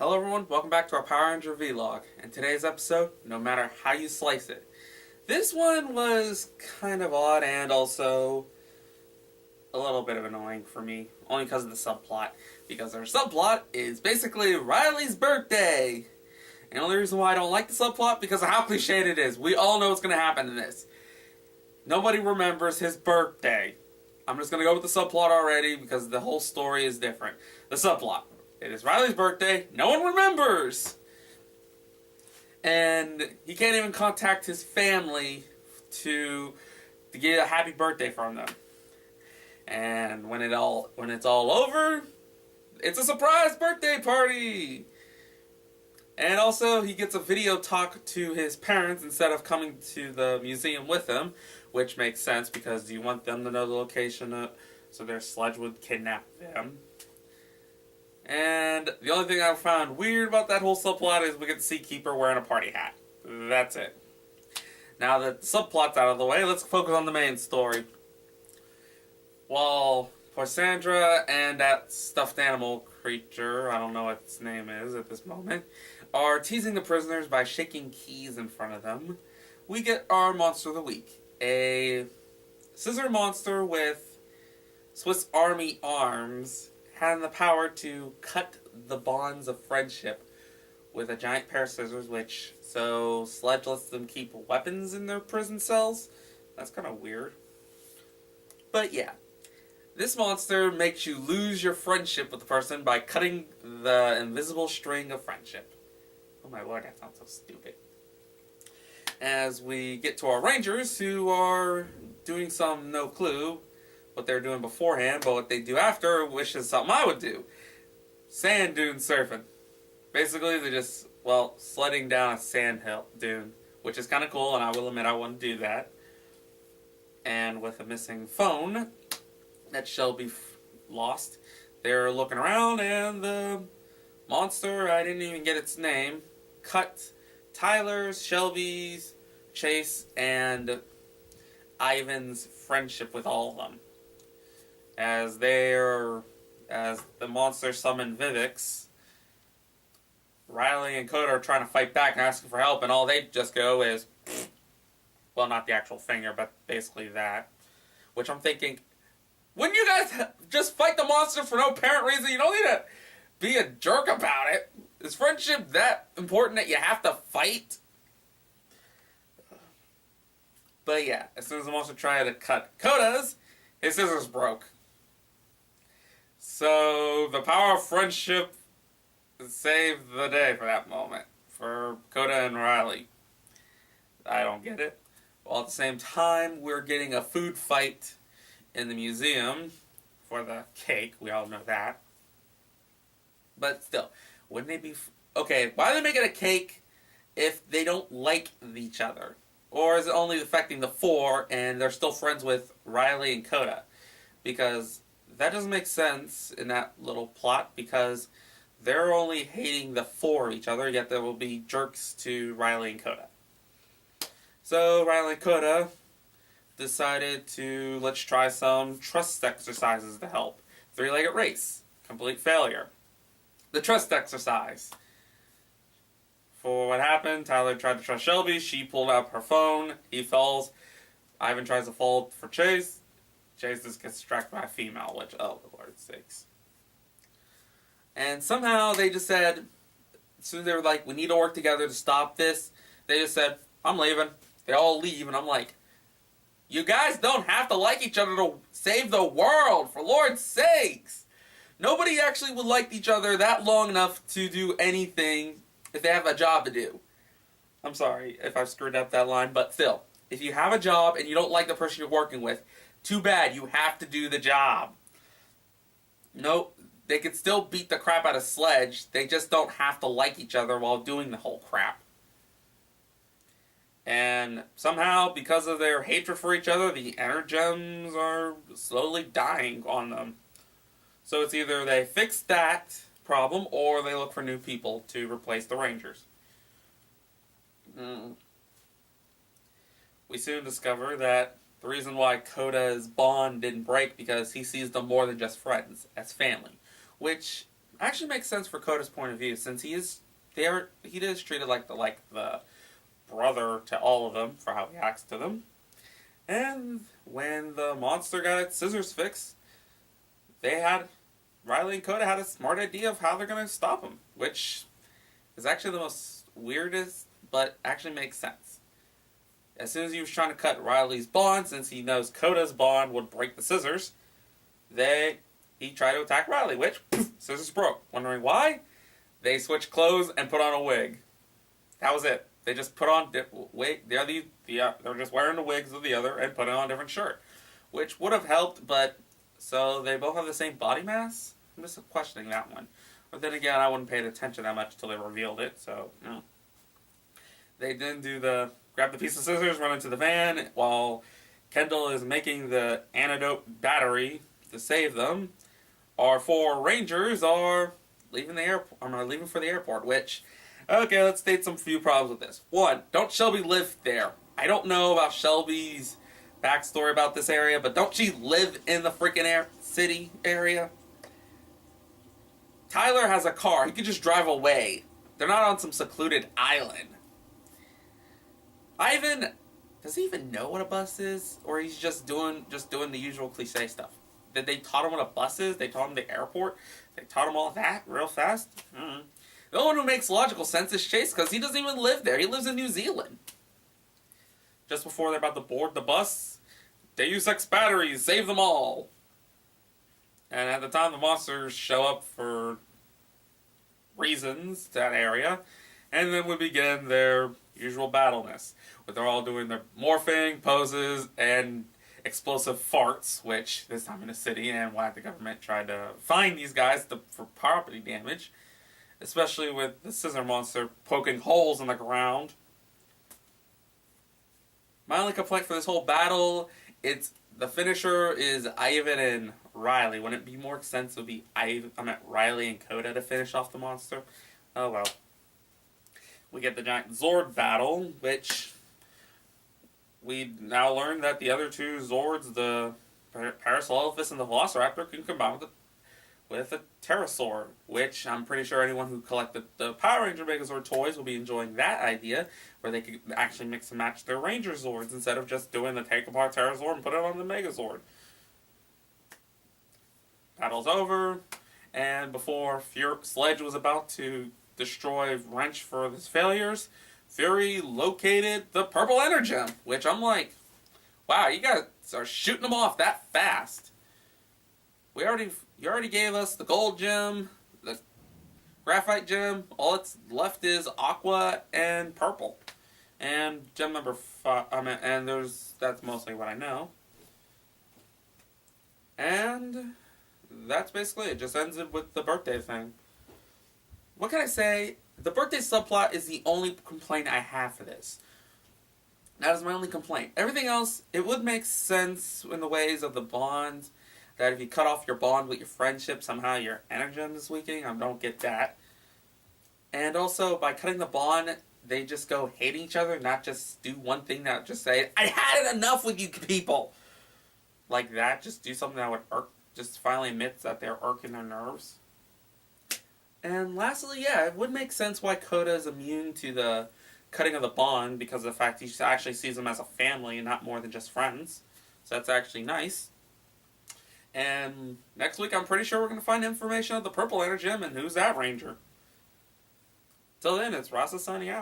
Hello everyone, welcome back to our Power Ranger vlog. In today's episode, no matter how you slice it, this one was kind of odd and also a little bit of annoying for me, only because of the subplot. Because our subplot is basically Riley's birthday. And the only reason why I don't like the subplot because of how cliched it is. We all know what's going to happen in this. Nobody remembers his birthday. I'm just going to go with the subplot already because the whole story is different. The subplot. It is Riley's birthday. No one remembers. And he can't even contact his family to get a happy birthday from them. And when it's all over, it's a surprise birthday party. And also, he gets a video talk to his parents instead of coming to the museum with him, which makes sense because you want them to know the location so their sludge would kidnap them. And the only thing I found weird about that whole subplot is we get to see Keeper wearing a party hat. That's it. Now that the subplot's out of the way, let's focus on the main story. While Sandra and that stuffed animal creature, I don't know what its name is at this moment, are teasing the prisoners by shaking keys in front of them, we get our monster of the week. A scissor monster with Swiss Army arms having the power to cut the bonds of friendship with a giant pair of scissors, so Sledge lets them keep weapons in their prison cells. That's kind of weird. But yeah, this monster makes you lose your friendship with the person by cutting the invisible string of friendship. Oh my lord, that sounds so stupid. As we get to our Rangers, who are doing some no clue what they're doing beforehand, but what they do after, which is something I would do. Sand dune surfing. Basically, they're just, sledding down a sand dune, which is kind of cool, and I will admit I want to do that. And with a missing phone that Shelby lost, they're looking around, and the monster, I didn't even get its name, cut Tyler's, Shelby's, Chase, and Ivan's friendship with all of them. As the monster summoned Vivix, Riley and Coda are trying to fight back and asking for help, and all they just go is, well, not the actual finger, but basically that. Which I'm thinking, wouldn't you guys just fight the monster for no apparent reason? You don't need to be a jerk about it. Is friendship that important that you have to fight? But yeah, as soon as the monster tried to cut Coda's, his scissors broke. So the power of friendship saved the day for that moment. For Coda and Riley. I don't get it. While at the same time, we're getting a food fight in the museum for the cake. We all know that. But still, wouldn't they be... Okay, why are they making a cake if they don't like each other? Or is it only affecting the four and they're still friends with Riley and Coda? Because that doesn't make sense in that little plot because they're only hating the four of each other, yet there will be jerks to Riley and Coda. So Riley and Coda decided to let's try some trust exercises to help. Three-legged race. Complete failure. The trust exercise. For what happened, Tyler tried to trust Shelby. She pulled out her phone. He falls. Ivan tries to fall for Chase. Chase just gets distracted by a female, which, oh, the Lord's sakes. And somehow they just said, as soon as they were like, we need to work together to stop this, they just said, I'm leaving. They all leave, and I'm like, you guys don't have to like each other to save the world, for Lord's sakes. Nobody actually would like each other that long enough to do anything if they have a job to do. I'm sorry if I've screwed up that line, but still, if you have a job and you don't like the person you're working with, too bad, you have to do the job. Nope, they could still beat the crap out of Sledge, they just don't have to like each other while doing the whole crap. And somehow, because of their hatred for each other, the Energems are slowly dying on them. So it's either they fix that problem, or they look for new people to replace the Rangers. We soon discover that the reason why Coda's bond didn't break because he sees them more than just friends, as family. Which actually makes sense for Koda's point of view, since he is treated like the brother to all of them for how he acts to them. And when the monster got its scissors fixed, they had Riley and Koda had a smart idea of how they're going to stop him, which is actually the most weirdest, but actually makes sense. As soon as he was trying to cut Riley's bond, since he knows Koda's bond would break the scissors, he tried to attack Riley, which poof, scissors broke. Wondering why? They switched clothes and put on a wig. That was it. They just put on wig. They're just wearing the wigs of the other and putting on a different shirt, which would have helped. But so they both have the same body mass. I'm just questioning that one. But then again, I wouldn't pay attention that much until they revealed it. So they didn't do the grab the piece of scissors, run into the van while Kendall is making the antidote battery to save them. Our four Rangers are leaving the airport. Leaving for the airport. Which, okay, let's state some few problems with this. One, don't Shelby live there? I don't know about Shelby's backstory about this area, but don't she live in the freaking city area? Tyler has a car. He could just drive away. They're not on some secluded island. Ivan, does he even know what a bus is, or he's just doing the usual cliche stuff? Did they taught him what a bus is? They taught him the airport. They taught him all that real fast. The only one who makes logical sense is Chase, because he doesn't even live there. He lives in New Zealand. Just before they're about to board the bus, Deus Ex batteries, save them all. And at the time the monsters show up for reasons to that area, and then we begin their usual battleness, where they're all doing their morphing, poses, and explosive farts, which this time in a city, and why the government tried to find these guys for property damage, especially with the scissor monster poking holes in the ground. My only complaint for this whole battle, the finisher is Ivan and Riley. Wouldn't it be more sense it would be Riley and Koda to finish off the monster? Oh well. We get the giant Zord battle, which we now learn that the other two Zords, the Parasaurolophus and the Velociraptor, can combine with a Pterosaur, which I'm pretty sure anyone who collected the Power Ranger Megazord toys will be enjoying that idea, where they could actually mix and match their Ranger Zords instead of just doing the take apart Pterosaur and put it on the Megazord. Battle's over, and before Sledge was about to destroy Wrench for his failures, Fury located the purple energem, which I'm like, wow, you guys are shooting them off that fast. You already gave us the gold gem, the graphite gem. All that's left is aqua and purple, and gem number 5. That's mostly what I know, and that's basically it. Just ends it with the birthday thing. What can I say? The birthday subplot is the only complaint I have for this. That is my only complaint. Everything else, it would make sense in the ways of the bond, that if you cut off your bond with your friendship, somehow your energem is weakening. I don't get that. And also, by cutting the bond, they just go hating each other, not just do one thing that just say, I had it enough with you people! Like that, just do something that would irk, just finally admits that they're irking their nerves. And lastly, yeah, it would make sense why Koda is immune to the cutting of the bond, because of the fact he actually sees them as a family and not more than just friends. So that's actually nice. And next week, I'm pretty sure we're going to find information of the purple energem and who's that ranger. Till then, it's Rasa signing out.